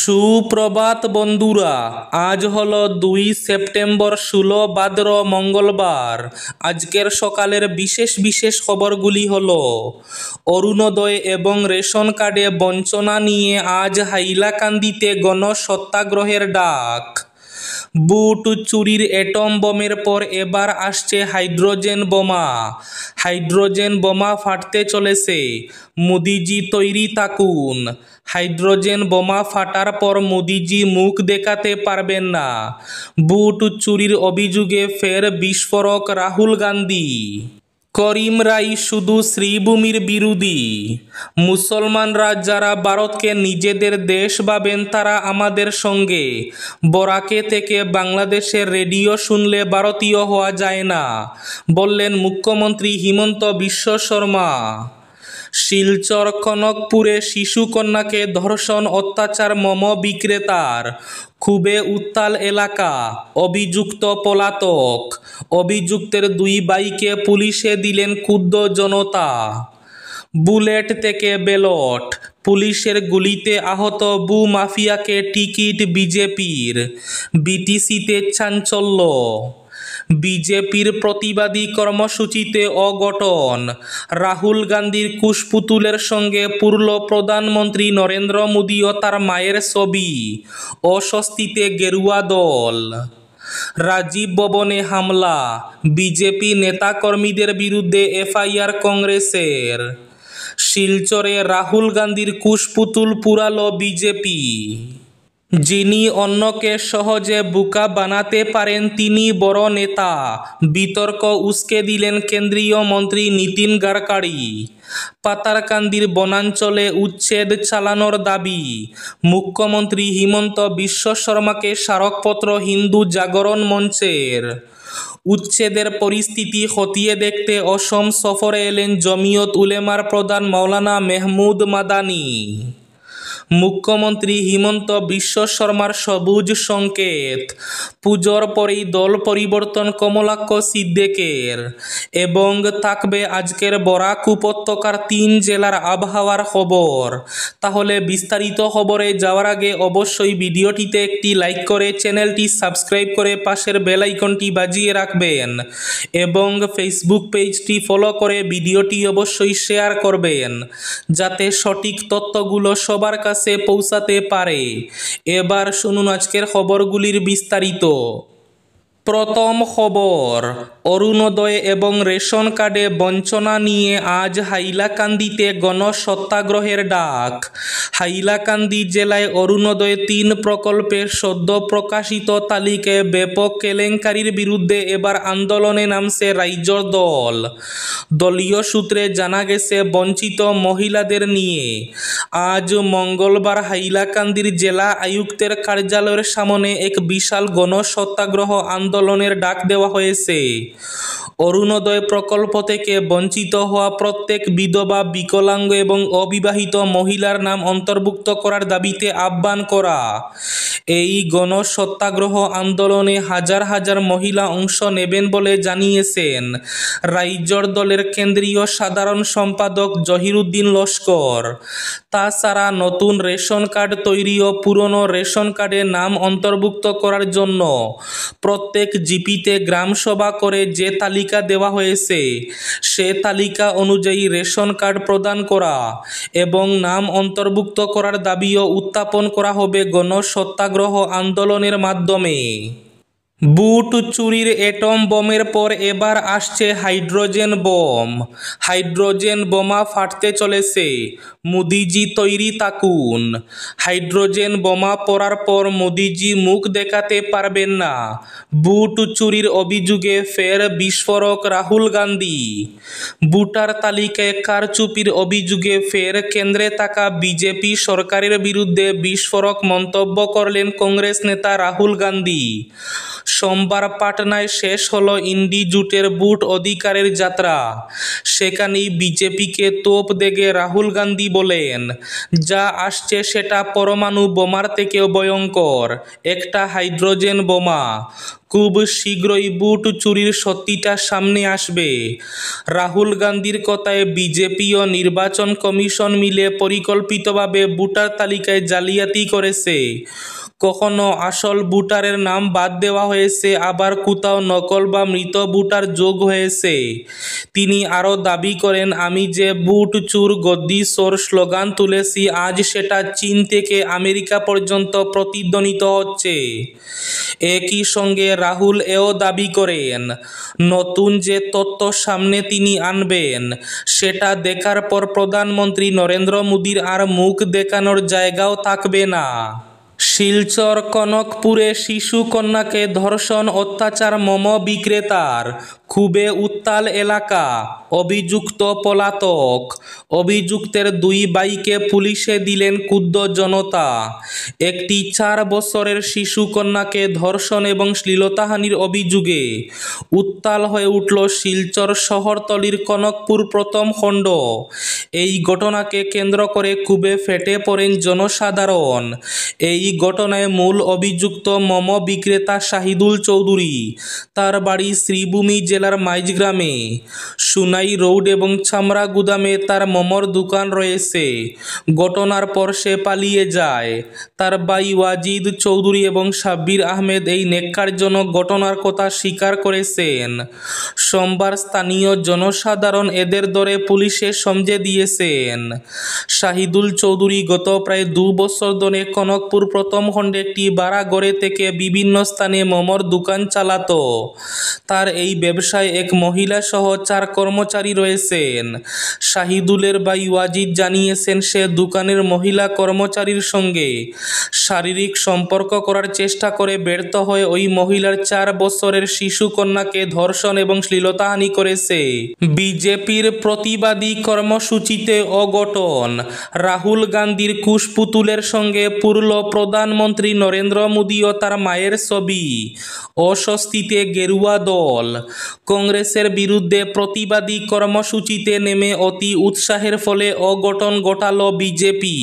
সুপ্রভাত বন্ধুরা, আজ হলো 2 সেপ্টেম্বর 16 ভাদ্র মঙ্গলবার। আজকের সকালের বিশেষ বিশেষ খবরগুলি হলো: অরুণোদয় এবং রেশন কার্ডে বঞ্চনা নিয়ে আজ হাইলাকান্দিতে গণসত্যাগ্রহের ডাক। বুট চুরির অ্যাটম বোমের পর এবার আসছে হাইড্রোজেন বোমা। হাইড্রোজেন বোমা ফাটতে চলেছে, মোদিজি তৈরি থাকুন। হাইড্রোজেন বোমা ফাটার পর মোদিজি মুখ দেখাতে পারবেন না। বুট চুরির অভিযোগে ফের বিস্ফোরক রাহুল গান্ধী। করিম রায় শুধু শ্রীভূমির বিরোধী। মুসলমানরা যারা ভারতকে নিজেদের দেশ ভাবেন তারা আমাদের সঙ্গে। বরাকে থেকে বাংলাদেশের রেডিও শুনলে ভারতীয় হওয়া যায় না, বললেন মুখ্যমন্ত্রী হিমন্ত বিশ্ব শর্মা। শিলচর কনকপুরে শিশু কন্যাকে ধর্ষণ অত্যাচার মোমো বিক্রেতার, খুবই উত্তাল এলাকা, অভিযুক্ত পলাতক। অভিযুক্তের 2 ভাইকে পুলিশে দিলেন ক্ষুব্ধ জনতা। বুলেট থেকে ব্যালট, পুলিশের গুলিতে আহত মাফিয়াকে টিকিট বিজেপির। বিটিসিতে চাঞ্চল্য। বিজেপির প্রতিবাদী কর্মসূচিতে অঘটন। রাহুল গান্ধীর কুশপুতুলের সঙ্গে পুরল প্রধানমন্ত্রী নরেন্দ্র মোদী ও তার মায়ের ছবি। অস্বস্তিতে গেরুয়া দল। রাজীব ভবনে হামলা, বিজেপি নেতাকর্মীদের বিরুদ্ধে এফআইআর কংগ্রেসের। শিলচরে রাহুল গান্ধীর কুশপুতুল পুরাল বিজেপি। যিনি অন্যকে সহজে বোকা বানাতে পারেন তিনি বড় নেতা, বিতর্ক উস্কে দিলেন কেন্দ্রীয় মন্ত্রী নীতিন গাডকারি। পাতারকান্দির বনাঞ্চলে উচ্ছেদ চালানোর দাবি, মুখ্যমন্ত্রী হিমন্ত বিশ্ব শর্মাকে স্মারকপত্র হিন্দু জাগরণ মঞ্চের। উচ্ছেদের পরিস্থিতি খতিয়ে দেখতে অসম সফরে এলেন জমিয়ত উলেমার প্রধান মাওলানা মেহমুদ মাদানি। মুখ্যমন্ত্রী হিমন্ত বিশ্ব শর্মার সবুজ সংকেত, পুজোর পরেই দল পরিবর্তন কমলাক্ষ সিদ্দিকের। এবং থাকবে আজকের বরাক উপত্যকার 3 জেলার আবহাওয়ার খবর। তাহলে বিস্তারিত খবরে যাওয়ার আগে অবশ্যই ভিডিওটিতে একটি লাইক করে চ্যানেলটি সাবস্ক্রাইব করে পাশের বেল আইকনটি বাজিয়ে রাখবেন এবং ফেসবুক পেজটি ফলো করে ভিডিওটি অবশ্যই শেয়ার করবেন যাতে সঠিক তথ্যগুলো সবার কাছে পৌঁছাতে পারে। এবার শুনুন আজকের খবরগুলির বিস্তারিত। প্রথম খবর, অরুণোদয় এবং রেশন কার্ডে বঞ্চনা নিয়ে আজ হাইলাকান্দিতে গণসত্যাগ্রহের ডাক। হাইলাকান্দি জেলায় অরুণোদয় 3 প্রকল্পের সদ্য প্রকাশিত তালিকায় ব্যাপক কেলেঙ্কারির বিরুদ্ধে এবার আন্দোলনে নামছে রাইজর দল। দলীয় সূত্রে জানা গেছে, বঞ্চিত মহিলাদের নিয়ে আজ মঙ্গলবার হাইলাকান্দির জেলা আয়ুক্তের কার্যালয়ের সামনে এক বিশাল গণসত্যাগ্রহ আন্দোলনের ডাক দেওয়া হয়েছে। অরুণোদয় প্রকল্প থেকে বঞ্চিত হওয়া প্রত্যেক বিধবা, বিকলাঙ্গ এবং অবিবাহিত মহিলার নাম অন্তর্ভুক্ত করার দাবিতে আহ্বান করা। এই গণসত্যাগ্রহ আন্দোলনে হাজার হাজার মহিলা অংশ নেবেন বলে জানিয়েছেন রাইজর দলের কেন্দ্রীয় সাধারণ সম্পাদক জহিরুদ্দিন লস্কর। তাছাড়া নতুন রেশন কার্ড তৈরি ও পুরনো রেশন কার্ডে নাম অন্তর্ভুক্ত করার জন্য প্রত্যেক জিপিতে গ্রামসভা করে যে তালিকা দেওয়া হয়েছে সে তালিকা অনুযায়ী রেশন কার্ড প্রদান করা এবং নাম অন্তর্ভুক্ত করার দাবিও উত্থাপন করা হবে গণসত্যাগ্রহ আন্দোলনের মাধ্যমে। বুট চুরির অ্যাটম বোমের পর এবার আসছে হাইড্রোজেন বোম। হাইড্রোজেন বোমা ফাটতে চলেছে, মোদিজি তৈরি থাকুন। হাইড্রোজেন বোমা পড়ার পর মোদিজি মুখ দেখাতে পারবেন না। বুট চুরির অভিযোগে ফের বিস্ফোরক রাহুল গান্ধী। ভোটার তালিকায় কারচুপির অভিযোগে ফের কেন্দ্রে থাকা বিজেপি সরকারের বিরুদ্ধে বিস্ফোরক মন্তব্য করলেন কংগ্রেস নেতা রাহুল গান্ধী। সোমবার পাটনায় শেষ হলো ইন্ডি জোটের বুট অধিকারের যাত্রা। সেখানেই বিজেপিকে তোপ দেগে রাহুল গান্ধী বলেন, যা আসছে সেটা পরমাণু বোমার থেকেও ভয়ঙ্কর, একটা হাইড্রোজেন বোমা। খুব শীঘ্রই বুট চুরির সত্যিটা সামনে আসবে। রাহুল গান্ধীর কথায় বিজেপি ও নির্বাচন কমিশন মিলে পরিকল্পিতভাবে ভোটার তালিকায় জালিয়াতি করেছে। কখনো আসল ভোটারের নাম বাদ দেওয়া হয়েছে, আবার কোথাও নকল বা মৃত ভোটার যোগ হয়েছে। তিনি আরও দাবি করেন, আমি যে বুট চোর গদ্দি চোর স্লোগান তুলেছি, আজ সেটা চীন থেকে আমেরিকা পর্যন্ত প্রতিধ্বনিত হচ্ছে। একই সঙ্গে রাহুল এও দাবি করেন, নতুন যে তথ্য সামনে তিনি আনবেন, সেটা দেখার পর প্রধানমন্ত্রী নরেন্দ্র মোদীর আর মুখ দেখানোর জায়গাও থাকবে না। শিলচর কনকপুরে শিশু কন্যাকে ধর্ষণ অত্যাচার মোমো বিক্রেতার, খুবই উত্তাল এলাকা, অভিযুক্ত পলাতক। অভিযুক্তের দুই ভাইকে পুলিশে দিলেন ক্ষুব্ধ জনতা। একটি 4 বছরের শিশু কন্যাকে ধর্ষণ এবং শ্লীলতাহানির অভিযোগে উত্তাল হয়ে উঠল শিলচর শহরতলির কনকপুর প্রথম খণ্ড। এই ঘটনাকে কেন্দ্র করে খুবই ফেটে পড়েন জনসাধারণ। এই ঘটনায় মূল অভিযুক্ত মোমো বিক্রেতা শাহিদুল চৌধুরী। তার বাড়ি শ্রীভূমি জেলার মাইজগ্রামে। সুনাই রোড এবং চামড়া গুদামে তার মোমোর দোকান রয়েছে। ঘটনার পর সে পালিয়ে যায়। তার ভাই ওয়াজিদ চৌধুরী এবং সাব্বির আহমেদ এই ন্যাক্কারজনক ঘটনার কথা স্বীকার করেছেন। সোমবার স্থানীয় জনসাধারণ এদের ধরে পুলিশে সমঝে দিয়েছেন। শাহিদুল চৌধুরী গত প্রায় 2 বছর ধরে কনকপুর প্রথম খণ্ডে একটি ভাড়া ঘরে থেকে বিভিন্ন স্থানে মোমোর দোকান চালাতো। তার এই ব্যবসায় এক মহিলা সহ 4 কর্মচারী রয়েছেন। শাহিদুলের ভাই ওয়াজিদ জানিয়েছেন, সে দোকানের মহিলা কর্মচারীর সঙ্গে শারীরিক সম্পর্ক করার চেষ্টা করে ব্যর্থ হয়ে ওই মহিলার 4 বছরের শিশু কন্যাকে ধর্ষণ এবং শ্লীলতাহানি করেছে। বিজেপির প্রতিবাদী কর্মসূচিতে অঘটন, রাহুল গান্ধীর কুশপুতুলের সঙ্গে পুরল প্রধানমন্ত্রী নরেন্দ্র মোদী ও তার মায়ের ছবি। অস্বস্তিতে গেরুয়া দল, কংগ্রেসের বিরুদ্ধে প্রতিবাদী কর্মসূচিতে নেমে অতি উৎসাহের ফলে অঘটন ঘটাল বিজেপি।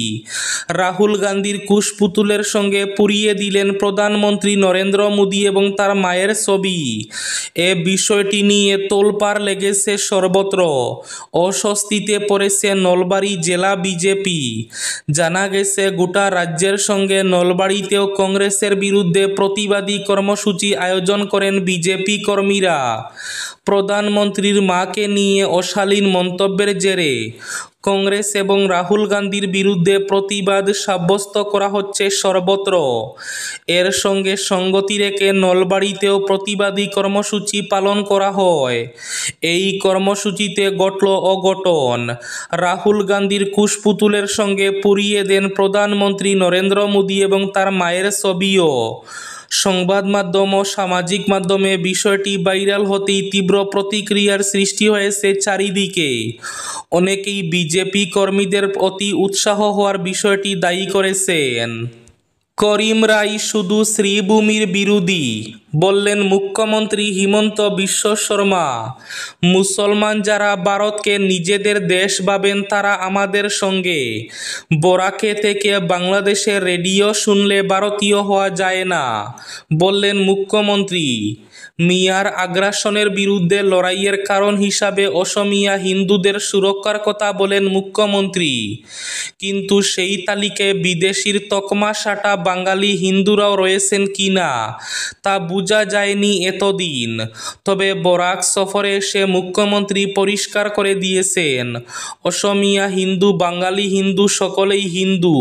রাহুল গান্ধীর কুশপুতুলের সঙ্গে পুড়িয়ে দিলেন প্রধানমন্ত্রী নরেন্দ্র মোদী এবং তার মায়ের ছবি। এ বিষয়টি নিয়ে তোলপাড় লেগেছে সর্বত্র। অস্বস্তিতে পড়েছে নলবাড়ী জেলা বিজেপি। জানা গেছে, গোটা রাজ্যের সঙ্গে নলবাড়ীতেও কংগ্রেসের বিরুদ্ধে প্রতিবাদী কর্মসূচি আয়োজন করেন বিজেপি কর্মীরা। প্রধানমন্ত্রীর মাকে নিয়ে অশালীন মন্তব্যের জেরে কংগ্রেস এবং রাহুল গান্ধীর বিরুদ্ধে প্রতিবাদ সাব্যস্ত করা হচ্ছে সর্বত্র। এর সঙ্গে সঙ্গতি রেখে নলবাড়ীতেও প্রতিবাদী কর্মসূচি পালন করা হয়। এই কর্মসূচিতে ঘটল অঘটন। রাহুল গান্ধীর কুশপুতুলের সঙ্গে পুড়িয়ে দেন প্রধানমন্ত্রী নরেন্দ্র মোদী এবং তার মায়ের ছবিও। সংবাদ মাধ্যম ও সামাজিক মাধ্যমে বিষয়টি ভাইরাল হতেই তীব্র প্রতিক্রিয়ার সৃষ্টি হয়েছে চারিদিকে। অনেকেই বিজেপি কর্মীদের অতি উৎসাহ হওয়ার বিষয়টি দায়ী করেছেন। করিম রায় শুধু শ্রীভূমির বিরোধী, বললেন মুখ্যমন্ত্রী হিমন্ত বিশ্ব শর্মা। মুসলমান যারা ভারতকে নিজেদের দেশ ভাবেন, তারা আমাদের সঙ্গে। বরাকে থেকে বাংলাদেশের রেডিও শুনলে ভারতীয় হওয়া যায় না, বললেন মুখ্যমন্ত্রী। মিয়ার আগ্রাসনের বিরুদ্ধে লড়াইয়ের কারণ হিসাবে অসমিয়া হিন্দুদের সুরক্ষার কথা বলেন মুখ্যমন্ত্রী। কিন্তু সেই তালিকায় বিদেশির তকমা সাটা বাঙালি হিন্দুরাও রয়েছেন কিনা তা বোঝা যায়নি এতদিন। তবে বরাক সফরে এসে মুখ্যমন্ত্রী পরিষ্কার করে দিয়েছেন, অসমিয়া হিন্দু, বাঙালি হিন্দু সকলেই হিন্দু।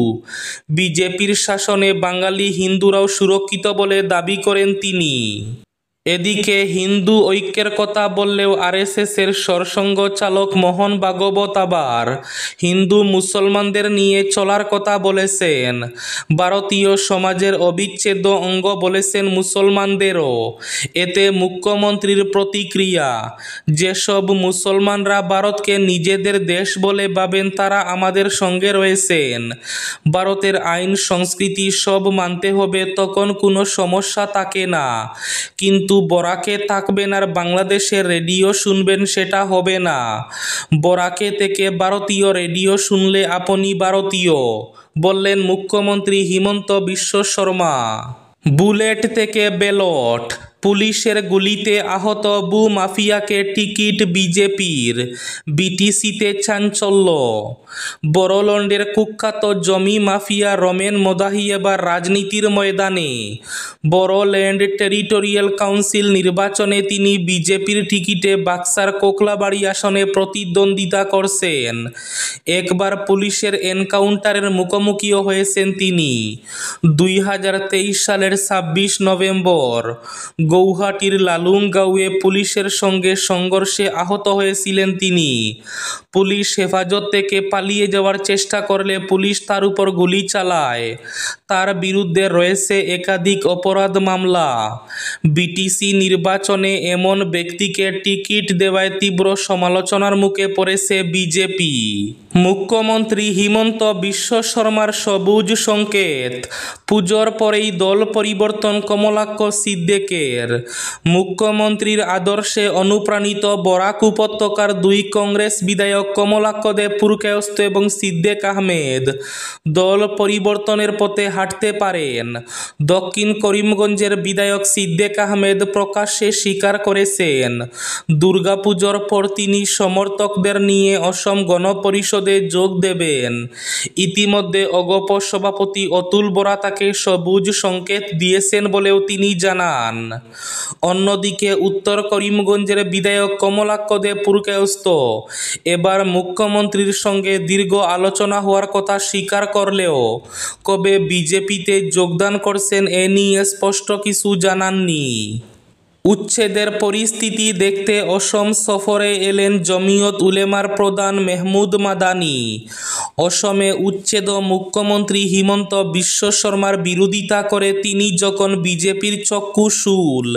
বিজেপির শাসনে বাঙালি হিন্দুরাও সুরক্ষিত বলে দাবি করেন তিনি। এদিকে হিন্দু ঐক্যের কথা বললেও আরএসএসের সরসঙ্ঘ চালক মোহন ভাগবত আবার হিন্দু মুসলমানদের নিয়ে চলার কথা বলেছেন। ভারতীয় সমাজের অবিচ্ছেদ্য অঙ্গ বলেছেন মুসলমানদেরও। এতে মুখ্যমন্ত্রীর প্রতিক্রিয়া, যেসব মুসলমানরা ভারতকে নিজেদের দেশ বলে ভাবেন তারা আমাদের সঙ্গে রয়েছেন। ভারতের আইন সংস্কৃতি সব মানতে হবে, তখন কোনো সমস্যা থাকে না। কিন্তু বরাকে থাকবেন আর বাংলাদেশের রেডিও শুনবেন, সেটা হবে না। বরাকে থেকে ভারতীয় রেডিও শুনলে আপনি ভারতীয়, বললেন মুখ্যমন্ত্রী হিমন্ত বিশ্ব শর্মা। বুলেট থেকে ব্যালট, পুলিশের গুলিতে আহত বু মাফিয়াকে টিকিট বিজেপির, বিটিসিতে চাঞ্চল্য। বড়োলন্ডের কুখ্যাত জমি মাফিয়া রমেন মোদাহি এবার রাজনীতির ময়দানে। বড়োল্যান্ড টেরিটোরিয়াল কাউন্সিল নির্বাচনে তিনি বিজেপির টিকিটে বাক্সার কোকলাবাড়ি আসনে প্রতিদ্বন্দ্বিতা করছেন। একবার পুলিশের এনকাউন্টারের মুখোমুখিও হয়েছেন তিনি। 2023 সালের 26 নভেম্বর গৌহাটির লালুংগাঁওয়ে পুলিশের সঙ্গে সংঘর্ষে আহত হয়েছিলেন তিনি। পুলিশ হেফাজত থেকে পালিয়ে যাওয়ার চেষ্টা করলে পুলিশ তার উপর গুলি চালায়। তার বিরুদ্ধে রয়েছে একাধিক অপরাধ মামলা। বিটিসি নির্বাচনে এমন ব্যক্তিকে টিকিট দেওয়ায় তীব্র সমালোচনার মুখে পড়েছে বিজেপি। মুখ্যমন্ত্রী হিমন্ত বিশ্ব শর্মার সবুজ সংকেত, পুজোর পরেই দল পরিবর্তন কমলাক্ষ সিদ্দিকের। মুখ্যমন্ত্রীর আদর্শে অনুপ্রাণিত বরাক উপত্যকার দুই কংগ্রেস বিধায়ক কমলাক্ষ দেব পুরকায়স্থ এবং সিদ্দিক আহমেদ দল পরিবর্তনের পথে হাঁটতে পারেন। দক্ষিণ করিমগঞ্জের বিধায়ক সিদ্দিক আহমেদ প্রকাশ্যে স্বীকার করেছেন, দুর্গাপুজোর পর তিনি সমর্থকদের নিয়ে অসম গণপরিষদে যোগ দেবেন। ইতিমধ্যে অগপ সভাপতি অতুল বরা তাকে সবুজ সংকেত দিয়েছেন বলেও তিনি জানান। অন্যদিকে উত্তর করিমগঞ্জের বিধায়ক কমলাক্ষ দেব পুরকায়স্থ এবার মুখ্যমন্ত্রীর সঙ্গে দীর্ঘ আলোচনা হওয়ার কথা স্বীকার করলেও কবে বিজেপিতে যোগদান করছেন এ নিয়ে স্পষ্ট কিছু জানাননি। উচ্ছেদের পরিস্থিতি দেখতে অসম সফরে এলেন জমিয়ত উলেমার প্রধান মেহমুদ মাদানি। অসমে উচ্ছেদ মুখ্যমন্ত্রী হিমন্ত বিশ্ব শর্মার বিরোধিতা করে তিনি যখন বিজেপির চক্ষুশূল,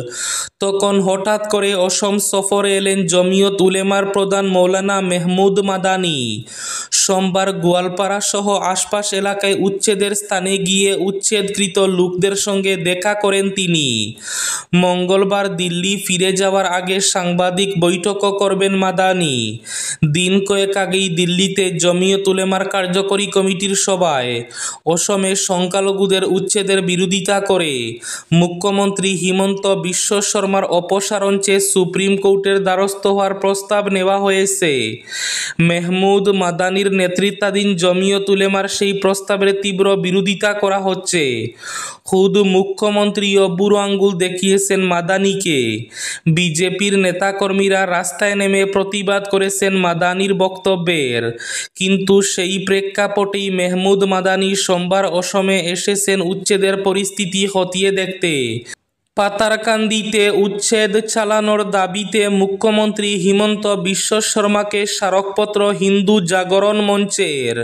তখন হঠাৎ করে অসম সফরে এলেন জমিয়ত উলেমার প্রধান মৌলানা মেহমুদ মাদানি। সোমবার গোয়ালপাড়া সহ আশপাশ এলাকায় উচ্ছেদের স্থানে গিয়ে উচ্ছেদকৃত লোকদের সঙ্গে দেখা করেন তিনি। মঙ্গলবার দিল্লি ফিরে যাওয়ার আগে সাংবাদিক বৈঠকও করবেন মাদানি। দিন কয়েক আগেই দিল্লিতে জমিয়ত উলেমার কার্যকরী কমিটির সভায় অসমে সংখ্যালঘুদের উচ্ছেদের বিরোধিতা করে মুখ্যমন্ত্রী হিমন্ত বিশ্ব শর্মার অপসারণ চেয়ে সুপ্রিম কোর্টের দ্বারস্থ হওয়ার প্রস্তাব নেওয়া হয়েছে। মেহমুদ মাদানির নেতৃত্বাধীন জমিয়ত উলেমার সেই প্রস্তাবের তীব্র বিরোধিতা করা হচ্ছে। খুদ মুখ্যমন্ত্রীও বুড়ো আঙ্গুল দেখিয়েছেন মাদানিকে। বিজেপির নেতাকর্মীরা রাস্তায় নেমে প্রতিবাদ করেছেন মাদানির বক্তব্যের। কিন্তু সেই প্রেক্ষাপটেই মেহমুদ মাদানি সোমবার অসমে এসেছেন উচ্ছেদের পরিস্থিতি খতিয়ে দেখতে। পাতারকান্দিতে উচ্ছেদ চালানোর দাবিতে মুখ্যমন্ত্রী হিমন্ত বিশ্ব শর্মাকে স্মারকপত্র হিন্দু জাগরণ মঞ্চের।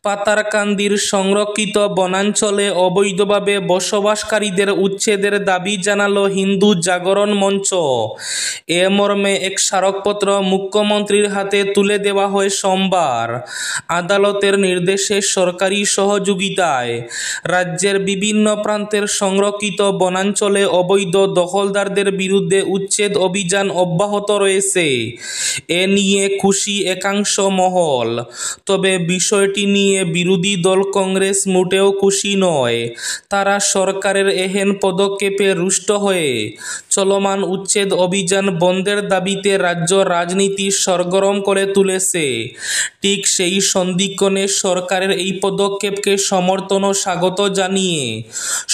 পাতারকান্দির সংরক্ষিত বনাঞ্চলে অবৈধভাবে বসবাসকারীদের উচ্ছেদের দাবি জানালো হিন্দু জাগরণ মঞ্চ। এ মর্মে এক স্মারকপত্র মুখ্যমন্ত্রীর হাতে তুলে দেওয়া হয় সোমবার। আদালতের নির্দেশে সরকারি সহযোগিতায় রাজ্যের বিভিন্ন প্রান্তের সংরক্ষিত বনাঞ্চলে অবৈধ দখলদারদের বিরুদ্ধে উচ্ছেদ অভিযান অব্যাহত রয়েছে। এ নিয়ে খুশি একাংশ মহল, তবে বিষয়টি নিয়ে বিরোধী দল কংগ্রেস মোটেও খুশি নয়। তারা সরকারের এহেন পদক্ষেপে রুষ্ট হয়ে চলমান উচ্ছেদ অভিযান বন্ধের দাবিতে রাজ্য রাজনীতি সরগরম করে তুলেছে। ঠিক সেই সন্ধিক্ষণে সরকারের এই পদক্ষেপকে সমর্থন ও স্বাগত জানিয়ে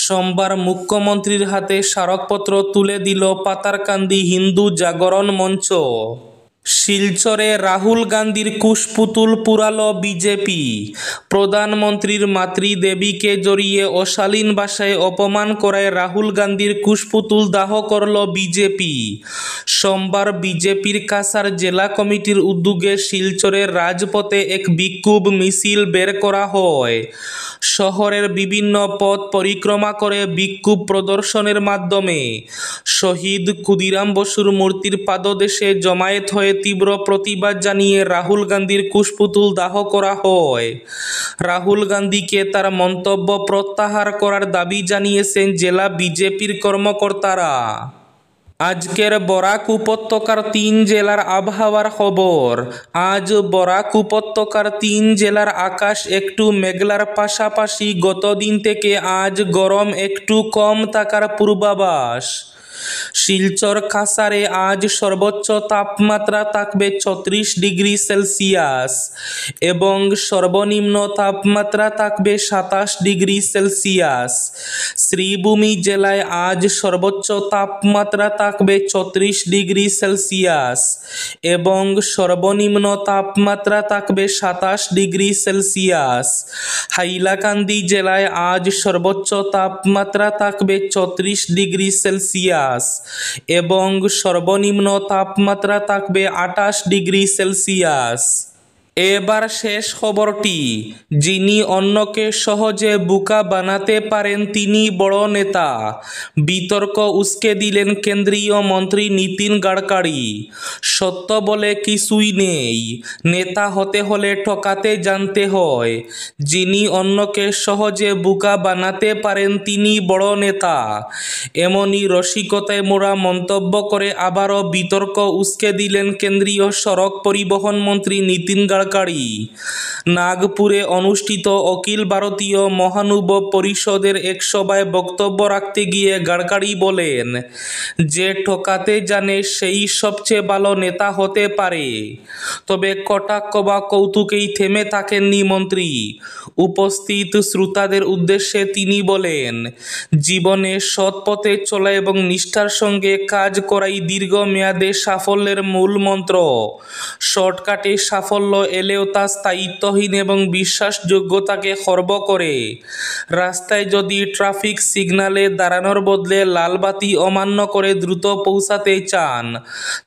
সোমবার মুখ্যমন্ত্রীর হাতে স্মারকপত্র তুলে দিল পাতারকান্দি হিন্দু জাগরণ মঞ্চ। শিলচরে রাহুল গান্ধীর কুশপুতুল পুরালো বিজেপি। প্রধানমন্ত্রীর মাতৃদেবীকে জড়িয়ে অশালীন ভাষায় অপমান করায় রাহুল গান্ধীর কুশপুতুল দাহ করল বিজেপি। সোমবার বিজেপির কাছাড় জেলা কমিটির উদ্যোগে শিলচরের রাজপথে এক বিক্ষোভ মিছিল বের করা হয়। শহরের বিভিন্ন পথ পরিক্রমা করে বিক্ষোভ প্রদর্শনের মাধ্যমে শহীদ ক্ষুদিরাম বসুর মূর্তির পাদদেশে জমায়েত হয়ে তীব্র প্রতিবাদ জানিয়ে রাহুল গান্ধীর কুশপুতুল দাহ করা হয়। রাহুল গান্ধীকে তার মন্তব্য প্রত্যাহার করার দাবি জানিয়েছেন জেলা বিজেপির কর্মকর্তারা। আজকের বরাক উপত্যকার 3 জেলার আবহাওয়ার খবর। আজ বরাক উপত্যকার 3 জেলার আকাশ একটু মেঘলার পাশাপাশি গতদিন থেকে আজ গরম একটু কম থাকার পূর্বাভাস। শিলচর কাছাড়ে আজ সর্বোচ্চ তাপমাত্রা থাকবে 34 ডিগ্রি সেলসিয়াস এবং সর্বনিম্ন তাপমাত্রা থাকবে 27 ডিগ্রি সেলসিয়াস। শ্রীভূমি জেলায় আজ সর্বোচ্চ তাপমাত্রা থাকবে 34 ডিগ্রি সেলসিয়াস এবং সর্বনিম্ন তাপমাত্রা থাকবে 27 ডিগ্রি সেলসিয়াস। হাইলাকান্দি জেলায় আজ সর্বোচ্চ তাপমাত্রা থাকবে 34 ডিগ্রি সেলসিয়াস এবং সর্বনিম্ন তাপমাত্রা থাকবে 28 ডিগ্রি সেলসিয়াস। এবার শেষ খবরটি। যিনি অন্যকে সহজে বোকা বানাতে পারেন তিনি বড় নেতা। বিতর্ক উস্কে দিলেন কেন্দ্রীয় মন্ত্রী নীতিন গাডকারি। সত্য বলে কিছুই নেই, নেতা হতে হলে ঠকাতে জানতে হয়। যিনি অন্যকে সহজে বোকা বানাতে পারেন তিনি বড় নেতা। এমনই রসিকতায় মোড়া মন্তব্য করে আবারও বিতর্ক উস্কে দিলেন কেন্দ্রীয় সড়ক পরিবহন মন্ত্রী নীতিন গাডকারি। নাগপুরে অনুষ্ঠিত অখিল ভারতীয় মহানুভব পরিষদের এক সভায় বক্তব্য রাখতে গিয়ে গাডকারি বলেন, যে ঠকাতে জানে সেই সবচেয়ে ভালো নেতা হতে পারে। তবে কটাক্ষ বা কৌতুকেই থেমে থাকেননি মন্ত্রী। উপস্থিত শ্রোতাদের উদ্দেশ্যে তিনি বলেন, জীবনে সৎ পথে চলা এবং নিষ্ঠার সঙ্গে কাজ করাই দীর্ঘমেয়াদে সাফল্যের মূল মন্ত্র। শর্টকাটে সাফল্য এলেও তা স্থায়িত্বহীন এবং বিশ্বাসযোগ্যতাকে খর্ব করে। রাস্তায় যদি ট্রাফিক সিগন্যালে দাঁড়ানোর বদলে লাল বাতি অমান্য করে দ্রুত পৌঁছাতে চান,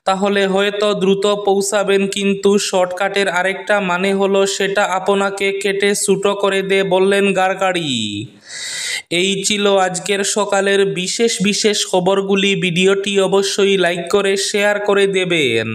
তাহলে হয়তো দ্রুত পৌঁছাবেন, কিন্তু শর্টকাটের আরেকটা মানে হলো সেটা আপনাকে কেটে ছোট করে দেয়, বললেন গাডকারি। এই ছিল আজকের সকালের বিশেষ খবরগুলি। ভিডিওটি অবশ্যই লাইক করে শেয়ার করে দেবেন।